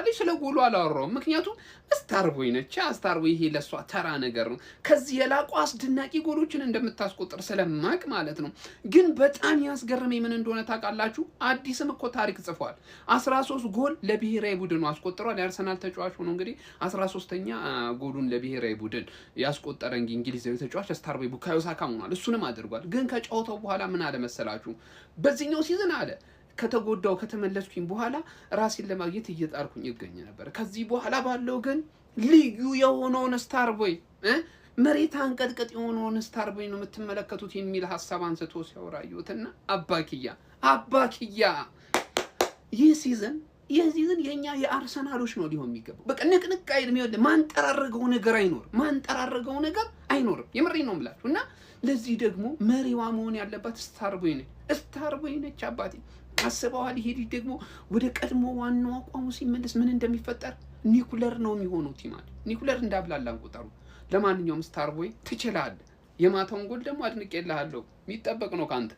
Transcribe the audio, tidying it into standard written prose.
ላይ ስለ ጎሉ አላወራውም። ምክንያቱም ስታርቦይ ነች። ስታርቦይ ይሄ ለሷ ተራ ነገር ነው። ከዚህ የላቁ አስደናቂ ጎሎችን እንደምታስቆጥር ስለማቅ ማለት ነው። ግን በጣም ያስገረመኝ ምን እንደሆነ ታውቃላችሁ? አዲስም እኮ ታሪክ ጽፏል። 13 ጎል ለብሔራዊ ቡድኑ አስቆጥሯል። የአርሰናል ተጫዋች ሆኖ እንግዲህ 13ኛ ጎሉን ለብሔራዊ ቡድን ያስቆጠረ እንግሊዛዊ ተጫዋች ስታርቦይ ቡካዮ ሳካ ሆኗል። እሱንም አድርጓል። ግን ከጨዋታው በኋላ ምን አለ መሰላችሁ? በዚህኛው ሲዝን አለ ከተጎዳው ከተመለስኩኝ በኋላ ራሴን ለማግኘት እየጣርኩኝ ይገኝ ነበር። ከዚህ በኋላ ባለው ግን ልዩ የሆነውን ስታርቦይ መሬት አንቀጥቅጥ የሆነውን ስታርቦይ ነው የምትመለከቱት የሚል ሐሳብ አንስቶ ሲያወራዩትና አባኪያ ይህ ሲዝን የኛ የአርሰናሎች ነው ሊሆን የሚገባው። በቃ ንቅንቅ አይልም። ይወደ ማንጠራረገው ነገር አይኖርም። የምሬን ነው የምላችሁ። እና ለዚህ ደግሞ መሪዋ መሆን ያለባት ስታርቦይ ነች አባቴ። አስበዋል? ይሄ ልጅ ደግሞ ወደ ቀድሞ ዋናው አቋሙ ሲመለስ ምን እንደሚፈጠር ኒኩለር ነው የሚሆነው። ቲማል ኒኩለር እንዳብላላን ቁጠሩ። ለማንኛውም ስታርቦይ ትችላለህ። የማታውን ጎል ደግሞ አድንቄልሃለሁ። የሚጠበቅ ነው ካንተ።